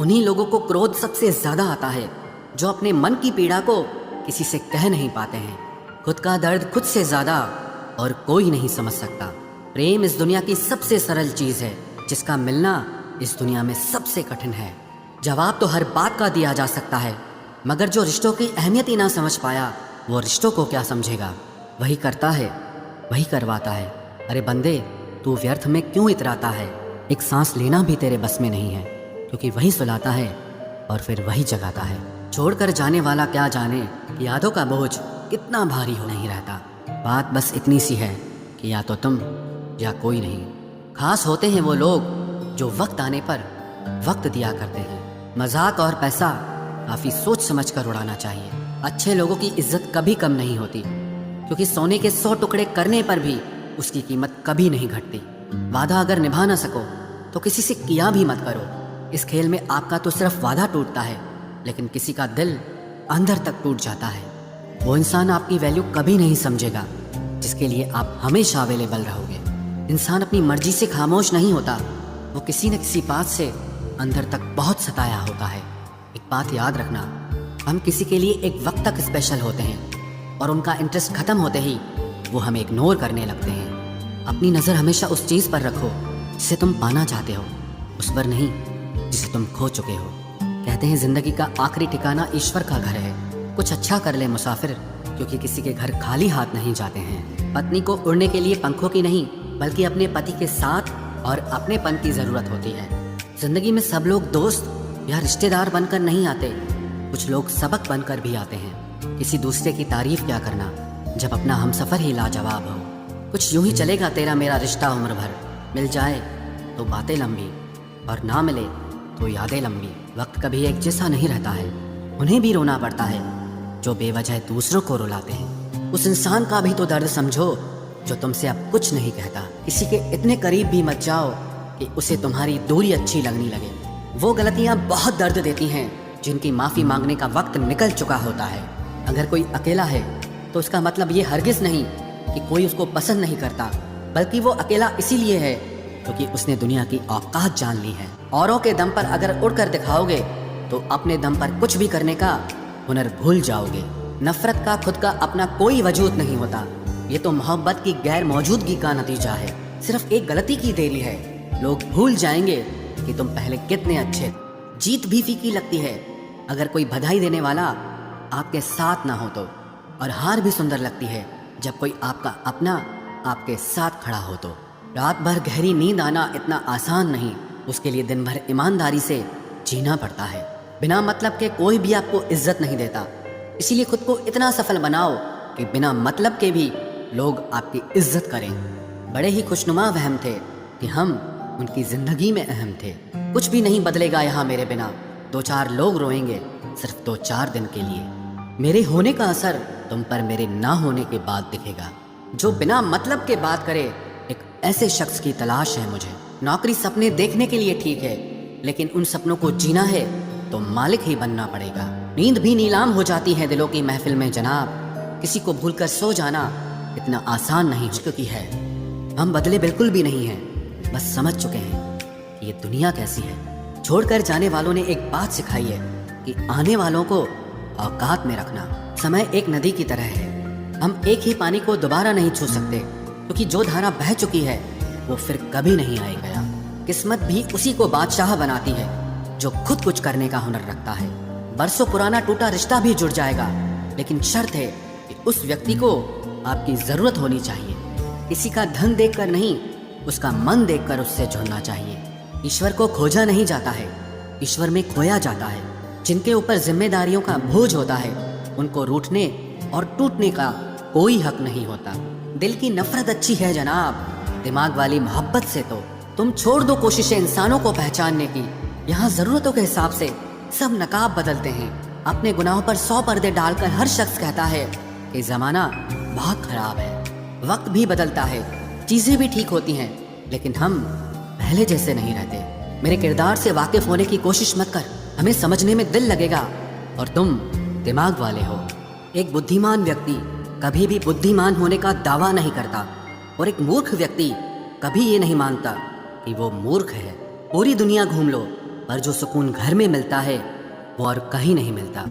उन्हीं लोगों को क्रोध सबसे ज्यादा आता है जो अपने मन की पीड़ा को किसी से कह नहीं पाते हैं। खुद का दर्द खुद से ज्यादा और कोई नहीं समझ सकता। प्रेम इस दुनिया की सबसे सरल चीज है जिसका मिलना इस दुनिया में सबसे कठिन है। जवाब तो हर बात का दिया जा सकता है, मगर जो रिश्तों की अहमियत ही ना समझ पाया वो रिश्तों को क्या समझेगा। वही करता है, वही करवाता है। अरे बंदे, तू व्यर्थ में क्यों इतराता है? एक सांस लेना भी तेरे बस में नहीं है, क्योंकि वही सुलाता है और फिर वही जगाता है। छोड़कर जाने वाला क्या जाने कि यादों का बोझ कितना भारी हो नहीं रहता। बात बस इतनी सी है कि या तो तुम या कोई नहीं। खास होते हैं वो लोग जो वक्त आने पर वक्त दिया करते हैं। मजाक और पैसा काफी सोच समझ कर उड़ाना चाहिए। अच्छे लोगों की इज्जत कभी कम नहीं होती, क्योंकि सोने के 100 टुकड़े करने पर भी उसकी कीमत कभी नहीं घटती। वादा अगर निभा ना सको तो किसी से किया भी मत करो। इस खेल में आपका तो सिर्फ वादा टूटता है, लेकिन किसी का दिल अंदर तक टूट जाता है। वो इंसान आपकी वैल्यू कभी नहीं समझेगा जिसके लिए आप हमेशा अवेलेबल रहोगे। इंसान अपनी मर्जी से खामोश नहीं होता, वो किसी न किसी बात से अंदर तक बहुत सताया होता है। एक बात याद रखना, हम किसी के लिए एक वक्त तक स्पेशल होते हैं और उनका इंटरेस्ट खत्म होते ही वो हमें इग्नोर करने लगते हैं। अपनी नज़र हमेशा उस चीज़ पर रखो जिसे तुम पाना चाहते हो, उस पर नहीं जिसे तुम खो चुके हो। कहते हैं जिंदगी का आखिरी ठिकाना ईश्वर का घर है। कुछ अच्छा कर ले मुसाफिर, क्योंकि किसी के घर खाली हाथ नहीं जाते हैं। पत्नी को उड़ने के लिए पंखों की नहीं, बल्कि अपने पति के साथ और अपनेपन की जरूरत होती है। जिंदगी में सब लोग दोस्त या रिश्तेदार बनकर नहीं आते, कुछ लोग सबक बनकर भी आते हैं। किसी दूसरे की तारीफ क्या करना जब अपना हमसफर ही लाजवाब हो। कुछ यूं ही चलेगा तेरा मेरा रिश्ता उम्र भर। मिल जाए तो बातें लंबी और ना मिले तो यादें लंबी। वक्त कभी एक जैसा नहीं रहता है, उन्हें भी रोना पड़ता है जो बेवजह दूसरों को रुलाते हैं। उस इंसान का भी तो दर्द समझो जो तुमसे अब कुछ नहीं कहता। किसी के इतने करीब भी मत जाओ कि उसे तुम्हारी दूरी अच्छी लगने लगे। वो गलतियां बहुत दर्द देती हैं जिनकी माफी मांगने का वक्त निकल चुका होता है। अगर कोई अकेला है तो उसका मतलब ये हरगिज नहीं कि कोई उसको पसंद नहीं करता, बल्कि वो अकेला इसीलिए है क्योंकि उसने दुनिया की औकात जान ली है। औरों के दम पर अगर उड़कर दिखाओगे तो अपने दम पर कुछ भी करने का हुनर भूल जाओगे। नफरत का खुद का अपना कोई वजूद नहीं होता, ये तो मोहब्बत की गैर मौजूदगी का नतीजा है। सिर्फ एक गलती की देरी है, लोग भूल जाएंगे कि तुम पहले कितने अच्छे। जीत भी फीकी लगती है अगर कोई बधाई देने वाला आपके साथ ना हो तो, और हार भी सुंदर लगती है जब कोई आपका अपना आपके साथ खड़ा हो तो। रात भर गहरी नींद आना इतना आसान नहीं, उसके लिए दिन भर ईमानदारी से जीना पड़ता है। बिना मतलब के कोई भी आपको इज्जत नहीं देता, इसीलिए खुद को इतना सफल बनाओ कि बिना मतलब के भी लोग आपकी इज्जत करें। बड़े ही खुशनुमा वहम थे कि हम उनकी जिंदगी में अहम थे। कुछ भी नहीं बदलेगा यहाँ मेरे बिना, 2-4 लोग रोएंगे सिर्फ 2-4 दिन के लिए। मेरे होने का असर तुम पर मेरे ना होने के बाद दिखेगा। जो बिना मतलब के बात करे, एक ऐसे शख्स की तलाश है मुझे। नौकरी सपने देखने के लिए ठीक है, लेकिन उन सपनों को जीना है तो मालिक ही बनना पड़ेगा। नींद भी नीलाम हो जाती है दिलों की महफिल में जनाब। किसी को भूलकर सो जाना इतना आसान नहीं हो चुकी है। हम बदले बिल्कुल भी नहीं हैं, बस समझ चुके हैं कि ये दुनिया कैसी है। छोड़कर जाने वालों ने एक बात सिखाई है कि आने वालों को औकात में रखना। समय एक नदी की तरह है, हम एक ही पानी को दोबारा नहीं छू सकते, क्योंकि जो धारा बह चुकी है वो फिर कभी नहीं आएगा। किस्मत भी उसी को बादशाह बनाती है जो खुद कुछ करने का हुनर रखता है। बरसों पुराना टूटा रिश्ता भी जुड़ जाएगा, लेकिन शर्त है कि उस व्यक्ति को आपकी जरूरत होनी चाहिए। किसी का धन देखकर नहीं, उसका मन देखकर उससे जुड़ना चाहिए। ईश्वर को खोजा नहीं जाता है, ईश्वर में खोया जाता है। जिनके ऊपर जिम्मेदारियों का बोझ होता है उनको रूठने और टूटने का कोई हक नहीं होता। दिल की नफरत अच्छी है जनाब, दिमाग वाली मोहब्बत से तो तुम छोड़ दो कोशिशें इंसानों को पहचानने की। यहाँ जरूरतों के हिसाब से सब नकाब बदलते हैं। अपने गुनाहों पर 100 पर्दे डालकर हर शख्स कहता है कि जमाना बहुत खराब है। वक्त भी बदलता है, चीजें भी ठीक होती हैं, लेकिन हम पहले जैसे नहीं रहते। मेरे किरदार से वाकिफ होने की कोशिश मत कर, हमें समझने में दिल लगेगा और तुम दिमाग वाले हो। एक बुद्धिमान व्यक्ति कभी भी बुद्धिमान होने का दावा नहीं करता, और एक मूर्ख व्यक्ति कभी ये नहीं मानता कि वो मूर्ख है। पूरी दुनिया घूम लो, पर जो सुकून घर में मिलता है वो और कहीं नहीं मिलता।